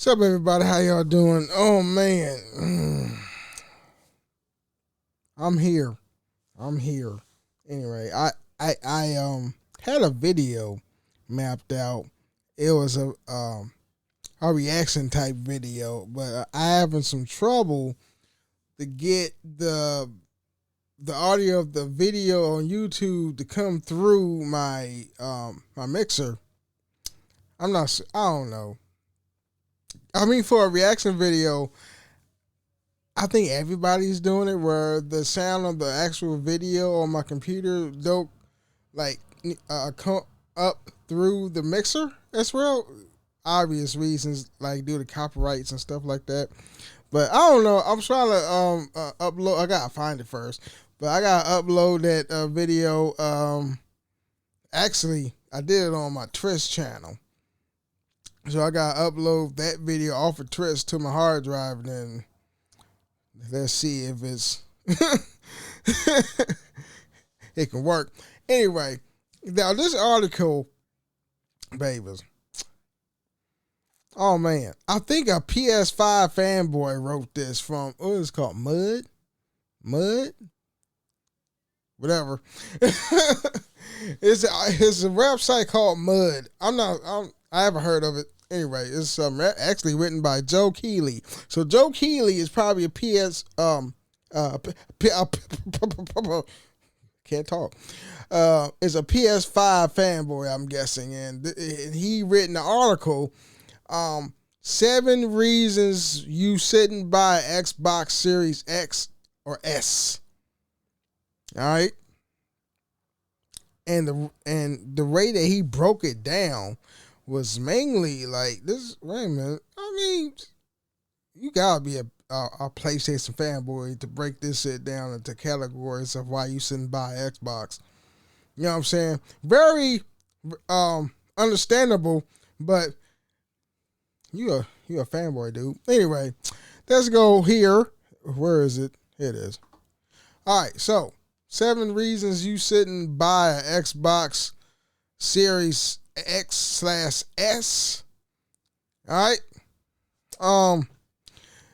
What's up, everybody? How y'all doing? Oh man, I'm here. I'm here. Anyway, I had a video mapped out. It was a reaction type video, but I having some trouble to get the audio of the video on YouTube to come through my mixer. I don't know. I mean, for a reaction video, I think everybody's doing it where the sound of the actual video on my computer don't like come up through the mixer as well. Obvious reasons like due to copyrights and stuff like that. But I don't know. I'm trying to upload. I gotta find it first, but I gotta upload that video. Actually, I did it on my Twitch channel. So I gotta upload that video off of Twitch to my hard drive, and then let's see if it can work. Anyway, now this article, babies. Oh man, I think a PS5 fanboy wrote this from what is it called, Mud, whatever. It's a website called Mud. I haven't heard of it. Anyway, it's actually written by Joe Keeley. So Joe Keeley is probably a can't talk. Is a PS5 fanboy, I'm guessing, and he written the article. 7 reasons you shouldn't buy Xbox Series X or S. All right, and the way that he broke it down was mainly like this. Wait a minute. I mean, you gotta be a PlayStation fanboy to break this shit down into categories of why you shouldn't buy Xbox. You know what I'm saying? Very understandable, but you a fanboy, dude. Anyway, let's go here. Where is it? Here it is. All right, so 7 reasons you shouldn't buy an Xbox Series X/S. All right. I'm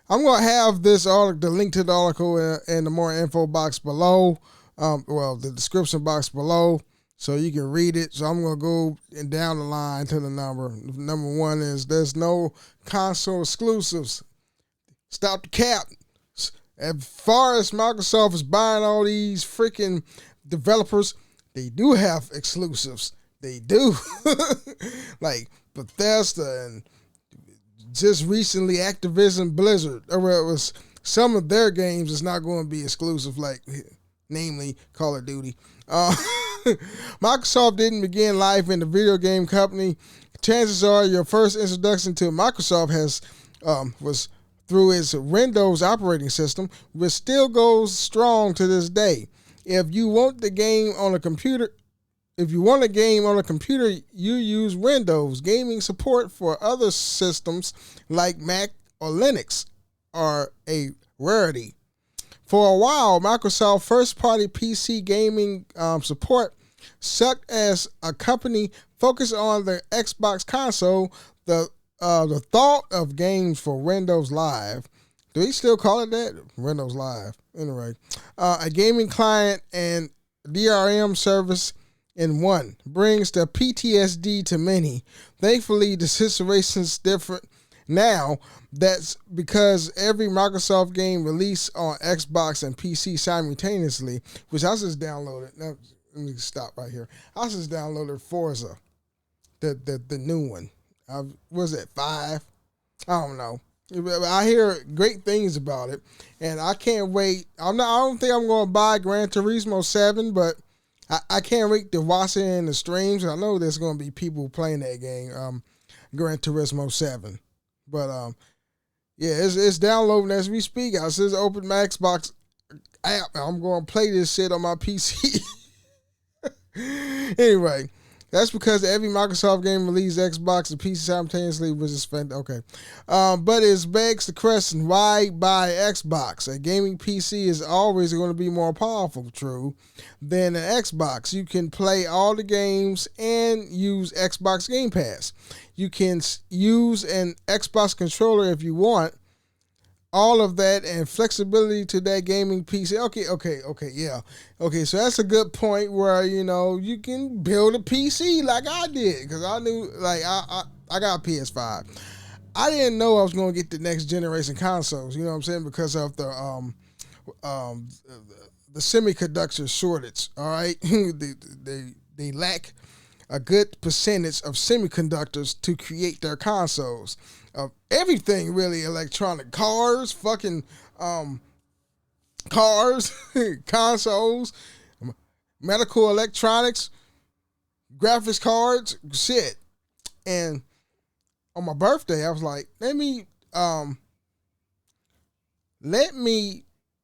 gonna have this article, the link to the article, in the more info box below. The description box below, so you can read it. So I'm gonna go down the line to the number. Number 1 is there's no console exclusives. Stop the cap. As far as Microsoft is buying all these freaking developers, they do have exclusives. They do. Like Bethesda and just recently Activision Blizzard, or it was some of their games is not going to be exclusive, like namely Call of Duty. Microsoft didn't begin life in the video game company. Chances are your first introduction to Microsoft was through its Windows operating system, which still goes strong to this day. If you want a game on a computer, you use Windows. Gaming support for other systems like Mac or Linux are a rarity. For a while, Microsoft first-party PC gaming support sucked as a company focused on the Xbox console. The thought of games for Windows Live, do we still call it that? Windows Live. Anyway, a gaming client and DRM service in one brings the PTSD to many. Thankfully, the situation's different now. That's because every Microsoft game released on Xbox and PC simultaneously, which I just downloaded. Now, let me stop right here. I just downloaded Forza, the new one. Was it 5? I don't know. I hear great things about it, and I can't wait. I don't think I'm going to buy Gran Turismo 7, but I can't wait to watch it in the streams. I know there's going to be people playing that game, Gran Turismo 7. But yeah, it's downloading as we speak. I just opened my Xbox app. I'm going to play this shit on my PC. Anyway, That's because every Microsoft game released Xbox and PC simultaneously, which is fantastic. Okay. But it begs the question, why buy Xbox? A gaming PC is always going to be more powerful, true, than an Xbox. You can play all the games and use Xbox Game Pass. You can use an Xbox controller if you want. All of that and flexibility to that gaming PC. Okay, yeah. Okay, so that's a good point where, you can build a PC like I did, because I knew, like, I got a PS5. I didn't know I was going to get the next generation consoles, you know what I'm saying, because of the semiconductor shortage, all right? they lack a good percentage of semiconductors to create their consoles. Everything really electronic, cars, fucking cars, consoles, medical electronics, graphics cards, shit. And on my birthday, I was like, let me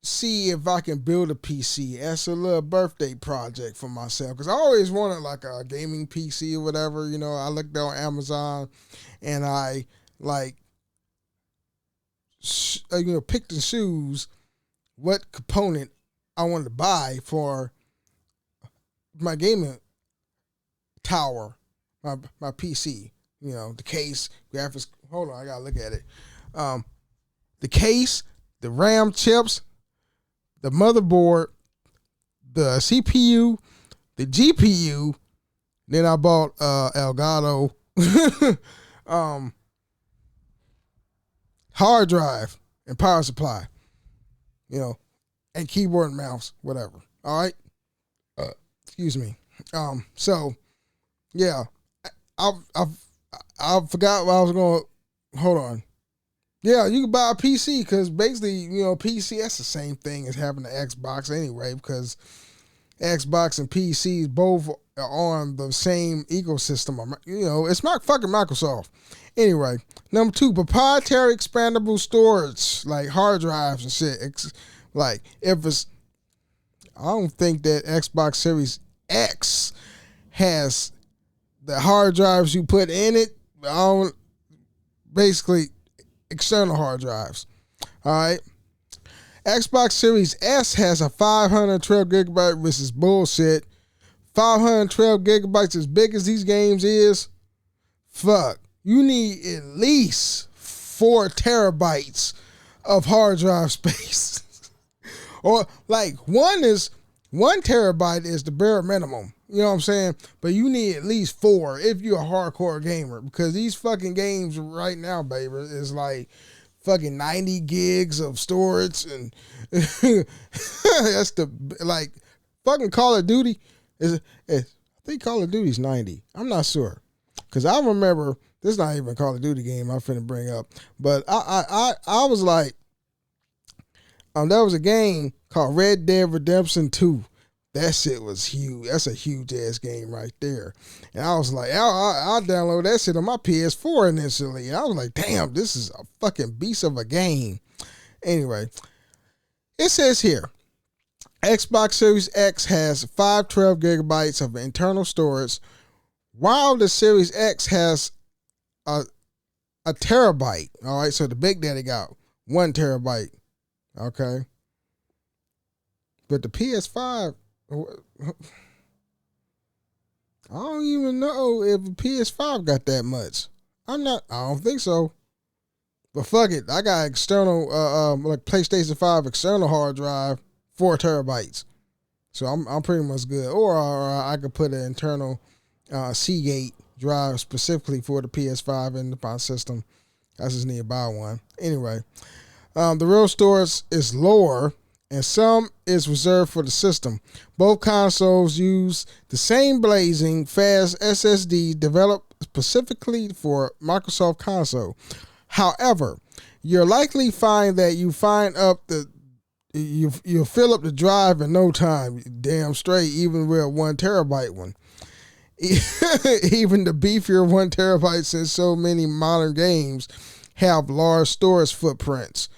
see if I can build a PC as a little birthday project for myself, because I always wanted like a gaming PC or whatever. I looked on Amazon and I picked and choose what component I wanted to buy for my gaming tower, my PC. The case, graphics. Hold on, I gotta look at it. The case, the RAM chips, the motherboard, the CPU, the GPU. Then I bought Elgato hard drive and power supply, and keyboard and mouse, whatever. All right. Excuse me. So yeah, I forgot what I was going to, hold on. Yeah, you can buy a PC because basically, PC, that's the same thing as having an Xbox anyway, because Xbox and PC both are on the same ecosystem. It's not fucking Microsoft. Anyway, number 2, proprietary expandable storage, like hard drives and shit. I don't think that Xbox Series X has the hard drives you put in it. Basically, external hard drives. All right. Xbox Series S has a 512 gigabyte, which is bullshit. 512 gigabytes, as big as these games is, fuck. You need at least 4 terabytes of hard drive space. Or like 1 terabyte is the bare minimum. You know what I'm saying? But you need at least 4 if you're a hardcore gamer, because these fucking games right now, baby, is like fucking 90 gigs of storage, and that's fucking Call of Duty I think Call of Duty's 90. I'm not sure, because I remember, this is not even a Call of Duty game I'm finna bring up, but I was like, there was a game called Red Dead Redemption 2. That shit was huge. That's a huge ass game right there. And I was like, I'll download that shit on my PS4 initially. And I was like, damn, this is a fucking beast of a game. Anyway, it says here, Xbox Series X has 512 gigabytes of internal storage, while the Series X has a terabyte. All right, so the Big Daddy got 1 terabyte. Okay. But the PS5, I don't even know if the PS5 got that much. I don't think so. But fuck it. I got external, like PlayStation 5 external hard drive, 4 terabytes. So I'm pretty much good. Or I could put an internal Seagate drive specifically for the PS5 in my system. I just need to buy one. Anyway, the real storage is lower, and some is reserved for the system. Both consoles use the same blazing fast SSD developed specifically for Microsoft console. However, you'll likely find that you'll fill up the drive in no time. Damn straight, even with a 1 terabyte one. Even the beefier 1 terabyte, since so many modern games have large storage footprints.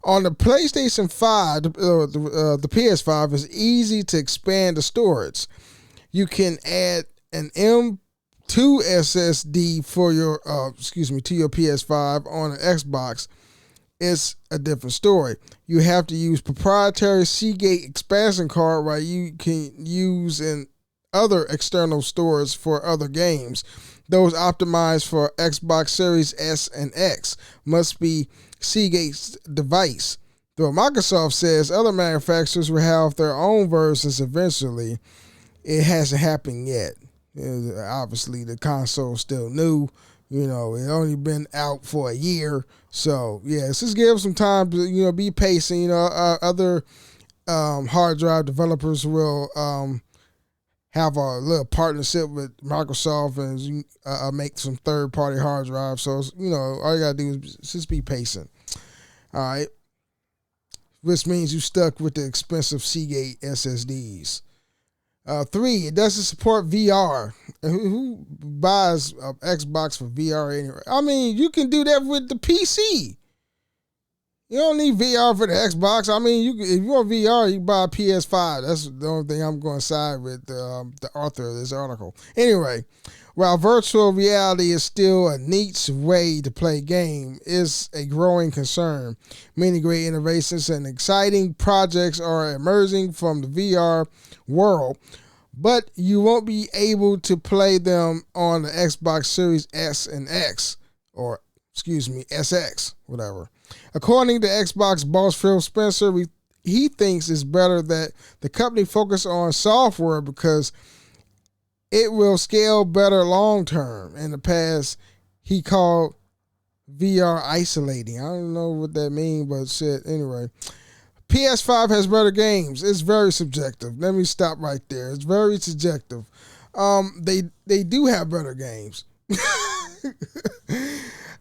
On the PlayStation 5, the PS5 is easy to expand the storage. You can add an M.2 SSD for your to your PS5 on an Xbox, it's a different story. You have to use proprietary Seagate expansion card while you can use in other external stores for other games. Those optimized for Xbox Series S and X must be Seagate's device. Though Microsoft says other manufacturers will have their own versions eventually, it hasn't happened yet. Obviously, the console's still new. It only been out for a year. So, yeah, just give some time to, be patient. Other hard drive developers will have a little partnership with Microsoft and make some third-party hard drives. So, all you got to do is just be patient. All right. Which means you stuck with the expensive Seagate SSDs. 3, it doesn't support VR. Who buys an Xbox for VR anyway? I mean, you can do that with the PC. You don't need VR for the Xbox. I mean, if you want VR, you can buy a PS5. That's the only thing I'm going to side with the author of this article. Anyway, while virtual reality is still a niche way to play game, it's a growing concern. Many great innovations and exciting projects are emerging from the VR world, but you won't be able to play them on the Xbox Series S and X, or SX, whatever. According to Xbox boss Phil Spencer, he thinks it's better that the company focus on software because it will scale better long term. In the past, he called VR isolating. I don't know what that means, but shit. Anyway, PS5 has better games. It's very subjective. Let me stop right there. It's very subjective. They do have better games.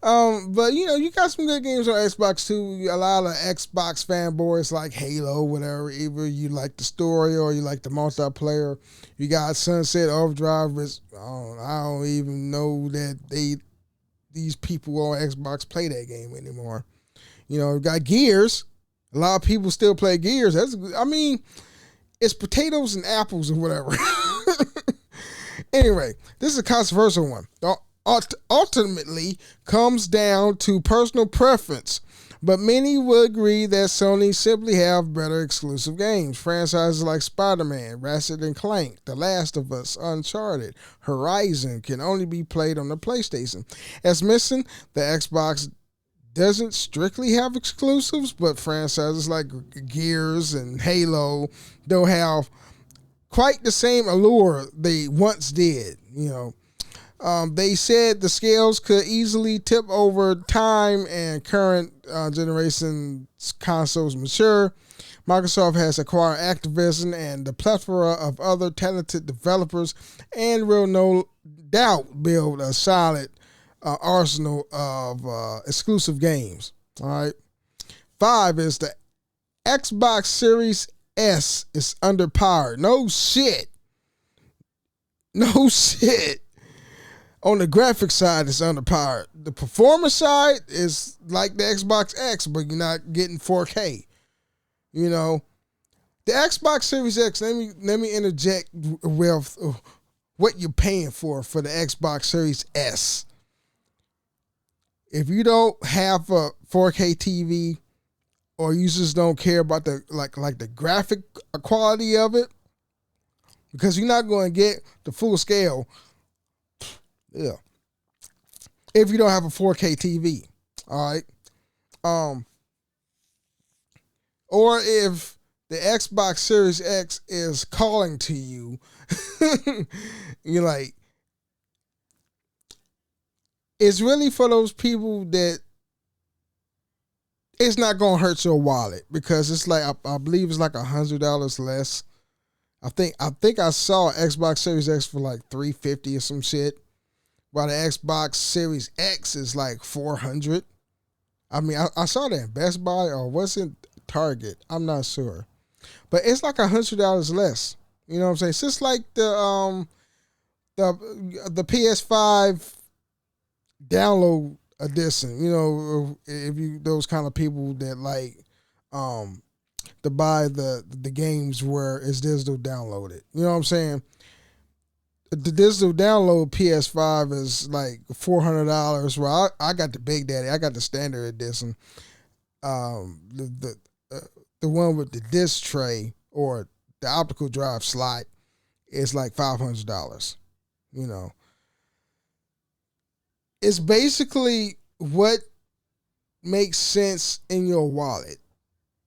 But you got some good games on Xbox too. A lot of Xbox fanboys like Halo, whatever. Either you like the story or you like the multiplayer. You got Sunset Overdrive, which I don't even know that these people on Xbox play that game anymore. You got Gears. A lot of people still play Gears. It's potatoes and apples or whatever. Anyway, this is a controversial one. Ultimately comes down to personal preference, but many will agree that Sony simply have better exclusive games. Franchises like Spider-Man, Ratchet and Clank, The Last of Us, Uncharted, Horizon can only be played on the PlayStation. As mentioned, the Xbox doesn't strictly have exclusives, but franchises like Gears and Halo don't have quite the same allure they once did, They said the scales could easily tip over time and current generation consoles mature. Microsoft has acquired Activision and the plethora of other talented developers and will no doubt build a solid arsenal of exclusive games. All right. 5 is the Xbox Series S is underpowered. No shit. On the graphics side, it's underpowered. The performance side is like the Xbox X, but you're not getting 4K. The Xbox Series X, let me interject with what you're paying for the Xbox Series S. If you don't have a 4K TV or you just don't care about the the graphic quality of it, because you're not going to get the full scale. Yeah. If you don't have a 4K TV, all right. Or if the Xbox Series X is calling to you, you're like, it's really for those people that it's not gonna hurt your wallet, because it's like I believe it's like $100 less. I think I saw Xbox Series X for like $350 or some shit, while the Xbox Series X is like $400. I saw that in Best Buy, or was it Target? I'm not sure, but it's like $100 less. You know what I'm saying? It's just like the PS5 download edition. If you those kind of people that like to buy the games where it's digital downloaded. You know what I'm saying? the digital download PS5 is like $400. Well, I got the Big Daddy. I got the standard edition. The one with the disc tray or the optical drive slot is like $500. You know, it's basically what makes sense in your wallet.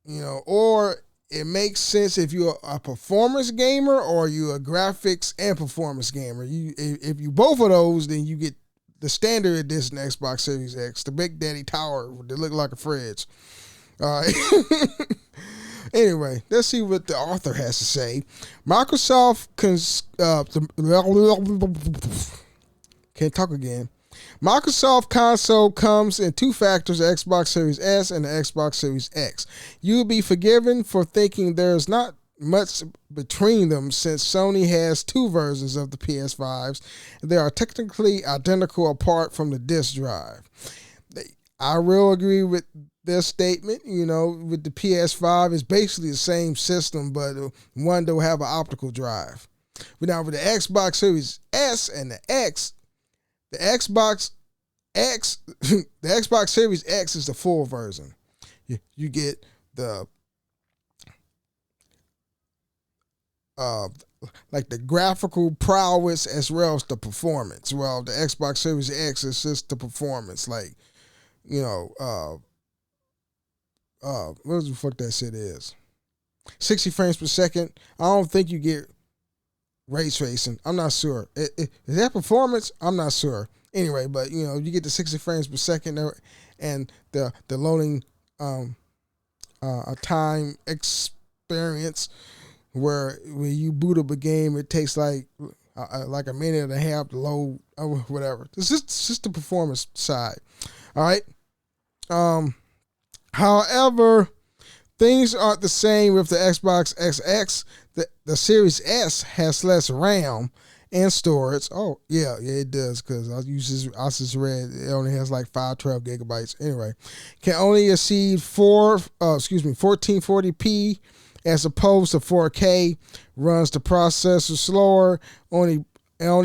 You know, or it makes sense if you're a performance gamer or you're a graphics and performance gamer. If you both of those, then you get the standard edition Xbox Series X, the Big Daddy Tower that look like a fridge. All right. Anyway, let's see what the author has to say. Microsoft can't talk again. Microsoft console comes in two factors, the Xbox Series S and the Xbox Series X. You'll be forgiven for thinking there's not much between them since Sony has two versions of the PS5s. They are technically identical apart from the disk drive. I will agree with their statement. You know, with the PS5, it's basically the same system, but one will have an optical drive. But now with the Xbox Series S and the X, the Xbox Series X is the full version. You get the like the graphical prowess as well as the performance. Well, the Xbox Series X is just the performance, like, you know, what the fuck that shit is? 60 frames per second. I don't think you get ray tracing. I'm not sure. Is that performance? I'm not sure. Anyway, but you know, you get the 60 frames per second and the loading a time experience where when you boot up a game, it takes like a minute and a half to load or whatever. It's just the performance side. All right. However, things aren't the same with the Xbox XX. The Series S has less RAM and storage. Oh, yeah, it does, because I just read it only has like 512 gigabytes. Anyway, can only exceed 1440p as opposed to 4K. Runs the processor slower. Only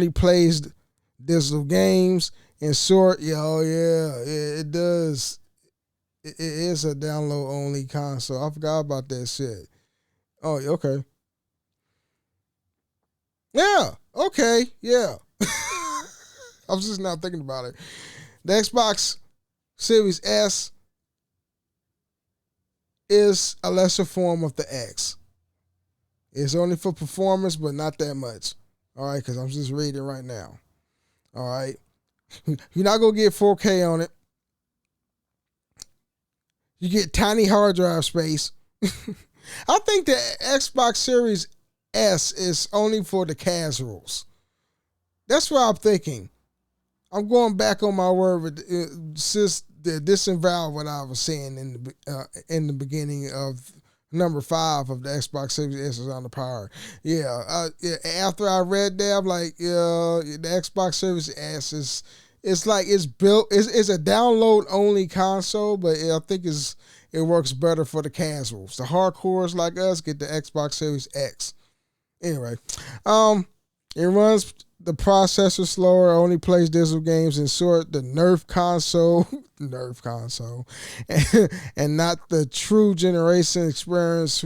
plays digital games. In short, it does. It is a download only console. I forgot about that shit. Oh, okay. Yeah. Okay. Yeah. I was just not thinking about it. The Xbox Series S is a lesser form of the X. It's only for performance, but not that much. All right, because I'm just reading right now. All right. You're not going to get 4K on it. You get tiny hard drive space. I think the Xbox Series S is only for the casuals. That's what I'm thinking. I'm going back on my word with disavow what I was saying in the beginning of number 5 of the Xbox Series S is on the power. After I read that, I'm like, the Xbox Series S is. It's like it's built. It's a download only console, but I think it works better for the casuals. The hardcores like us get the Xbox Series X. Anyway, it runs the processor slower. Only plays digital games. In short, the Nerf console, and not the true generation experience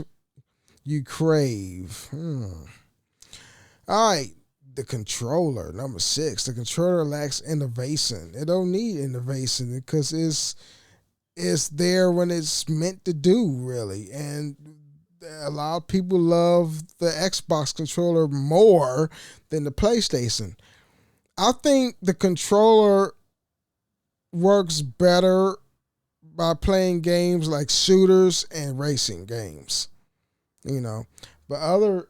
you crave. All right. The controller, number 6. The controller lacks innovation. It don't need innovation because it's there when it's meant to do, really. And a lot of people love the Xbox controller more than the PlayStation. I think the controller works better by playing games like shooters and racing games. You know, but other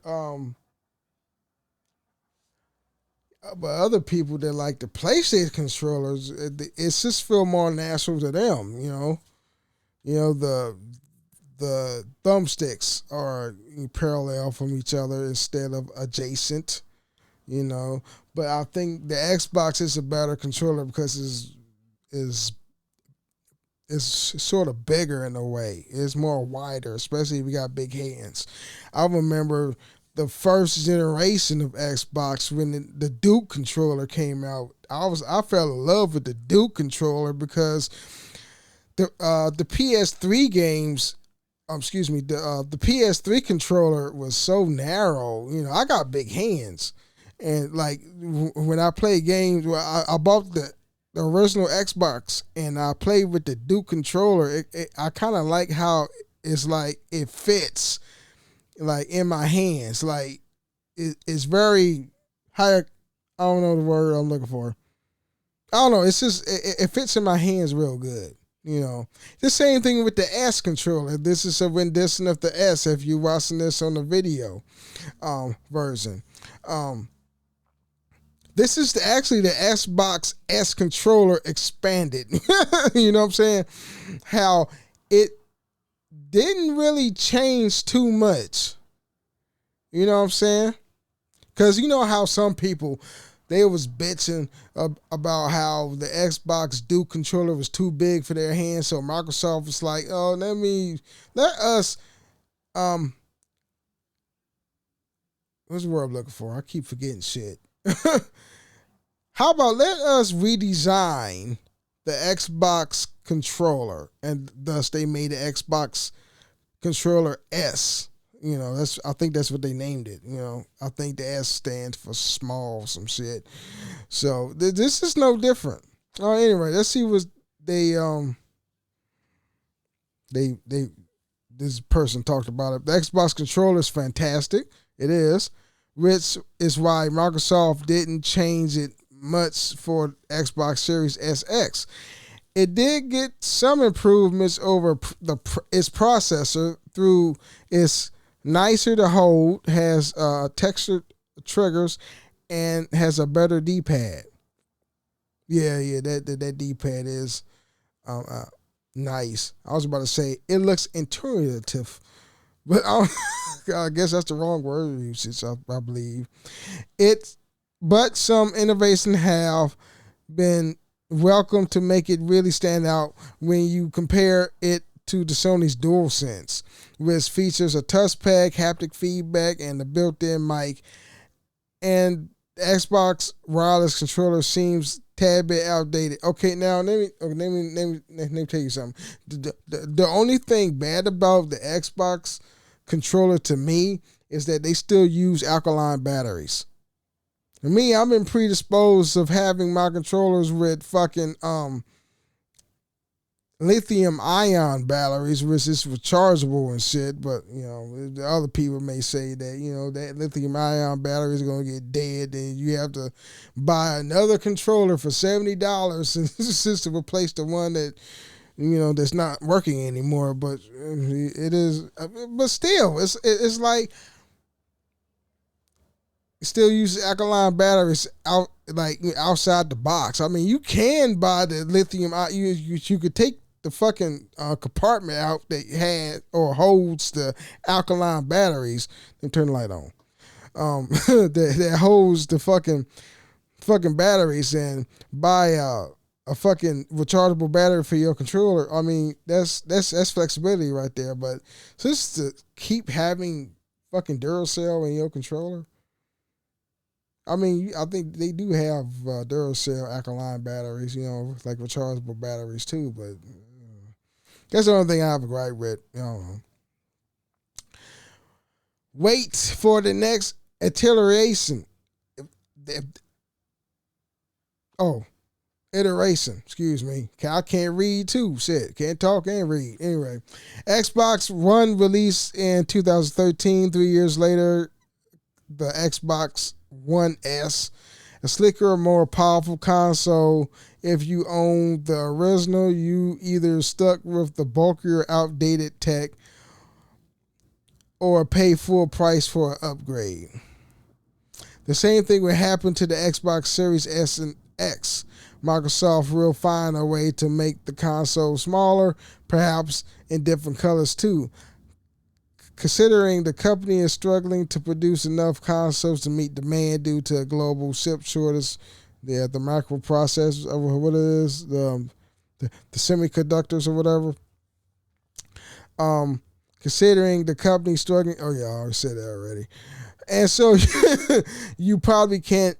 people that like the PlayStation controllers, it's just feel more natural to them. You know the thumbsticks are parallel from each other instead of adjacent. You know, but I think the Xbox is a better controller because it's sort of bigger in a way. It's more wider, especially if you got big hands. I remember the first generation of Xbox when the Duke controller came out. I fell in love with the Duke controller because the PS3 games, the PS3 controller was so narrow. You know, I got big hands, and like when I play games, I bought the original Xbox and I played with the Duke controller. I kind of like how it's like it fits like in my hands. Like it's very high. I don't know the word I'm looking for. I don't know. It's just it fits in my hands real good. You know, the same thing with the S controller. This is a rendition of the S. If you're watching this on the video version, this is actually the Xbox S controller expanded. You know what I'm saying? How it didn't really change too much. You know what I'm saying? Because you know how some people, they was bitching about how the Xbox Duke controller was too big for their hands. So Microsoft was like, oh, let us, what's the word I'm looking for? I keep forgetting shit. How about let us redesign the Xbox controller, and thus they made the Xbox controller S. You know, I think that's what they named it. You know, I think the S stands for small, some shit. So this is no different. Anyway, let's see what they this person talked about it. The Xbox controller is fantastic. It is, which is why Microsoft didn't change it much for Xbox Series SX. It did get some improvements over its processor through its nicer to hold, has textured triggers, and has a better D-pad. Yeah, that D-pad is nice. I was about to say it looks intuitive, but I guess that's the wrong word usage. I believe but some innovation have been welcome to make it really stand out when you compare it to the Sony's DualSense, which features a touchpad, haptic feedback, and a built-in mic. And the Xbox wireless controller seems tad bit outdated. Okay, now let me tell you something. The only thing bad about the Xbox controller to me is that they still use alkaline batteries. For me, I've been predisposed of having my controllers with fucking lithium ion batteries, which is rechargeable and shit. But you know, the other people may say that that lithium ion battery is gonna get dead, and you have to buy another controller for $70 just to replace the one that that's not working anymore. But it is, but still, it's like. Still use alkaline batteries outside the box. I mean, you can buy the lithium. You could take the fucking compartment out that had or holds the alkaline batteries. And turn the light on. That holds the fucking batteries, and buy a fucking rechargeable battery for your controller. I mean, that's flexibility right there. But just to keep having fucking Duracell in your controller. I mean, I think they do have Duracell alkaline batteries, like rechargeable batteries too. But that's the only thing I have a gripe with. I don't know. Wait for the next iteration. Iteration. Excuse me. I can't read too. Shit. Can't talk and read. Anyway, Xbox One released in 2013. 3 years later, the Xbox One S, a slicker, more powerful console. If you own the original, you either stuck with the bulkier, outdated tech or pay full price for an upgrade. The same thing would happen to the Xbox Series S and X. Microsoft will find a way to make the console smaller, perhaps in different colors too. Considering the company is struggling to produce enough consoles to meet demand due to a global chip shortage, the microprocessors, or what it is, the semiconductors or whatever. Considering the company struggling, oh yeah, I already said that already. And so you probably can't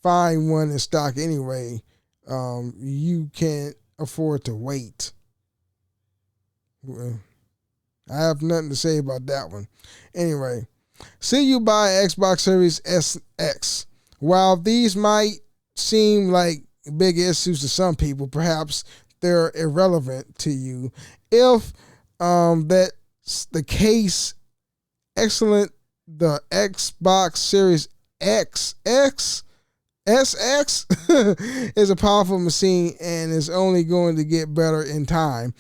find one in stock anyway. You can't afford to wait. Well, I have nothing to say about that one. Anyway, say you buy Xbox Series SX. While these might seem like big issues to some people, perhaps they're irrelevant to you. If that's the case, excellent. The Xbox Series XX SX is a powerful machine and is only going to get better in time.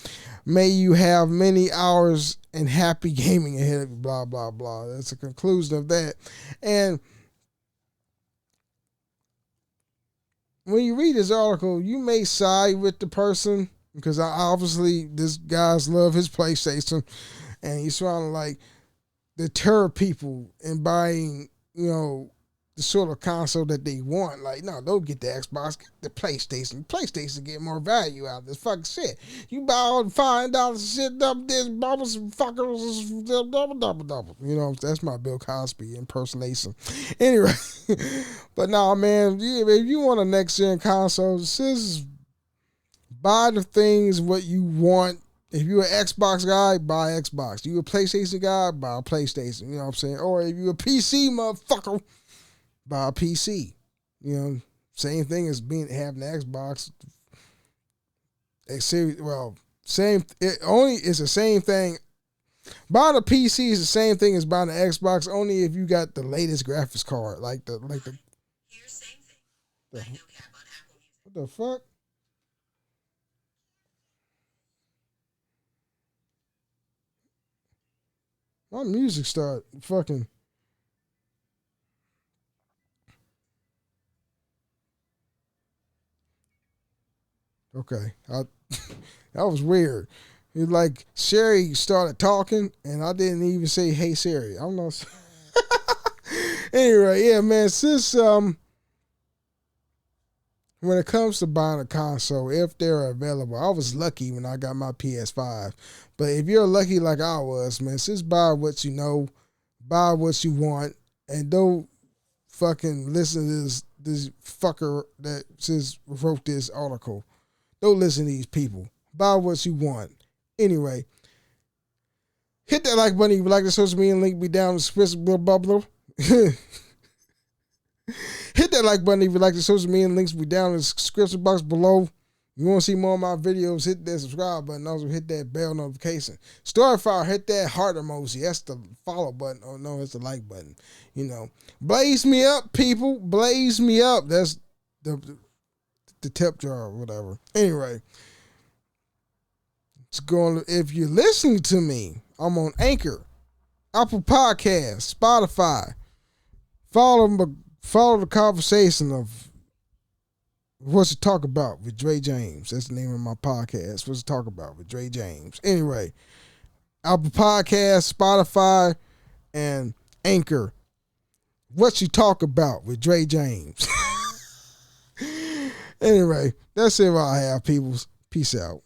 May you have many hours and happy gaming ahead of you, blah, blah, blah. That's the conclusion of that. And when you read this article, you may side with the person because obviously this guy's love his PlayStation and he's trying to like deter people in buying, the sort of console that they want. Like, no, don't get the Xbox, get the PlayStation. PlayStation get more value out of this fucking shit. You buy all the $5 shit, double this, bubbles, fuckers, double. That's my Bill Cosby impersonation. Anyway, but nah, man, if you want a next gen console, just buy the things what you want. If you're an Xbox guy, buy Xbox. You a PlayStation guy, buy a PlayStation. You know what I'm saying? Or if you a PC motherfucker, buy a PC. Same thing as having an Xbox. It's the same thing. Buying a PC is the same thing as buying an Xbox, only if you got the latest graphics card. Here's same thing. But no cap on Apple Music. What the fuck? My music start fucking. Okay, that was weird. It's like Siri started talking, and I didn't even say "Hey Siri." I don't know. Anyway, yeah, man. Since when it comes to buying a console, if they're available, I was lucky when I got my PS5. But if you're lucky like I was, man, just buy what you know, buy what you want, and don't fucking listen to this fucker that just wrote this article. Don't listen to these people. Buy what you want. Anyway, hit that like button if you like the social media link be down in the description. Hit that like button if you like the social media links be down in the description box below. You want to see more of my videos, hit that subscribe button. Also hit that bell notification. Storyfire, hit that heart emoji. That's the follow button. Oh no, it's the like button. Blaze me up, people. Blaze me up. That's the tip jar or whatever. Anyway, if you're listening to me, I'm on Anchor, Apple Podcasts, Spotify. Follow the conversation of What's to Talk About with Dre James. That's the name of my podcast. What's to Talk About with Dre James. Anyway, Apple Podcasts, Spotify, and Anchor. What You Talk About with Dre James. Anyway, that's it. All I have, peoples. Peace out.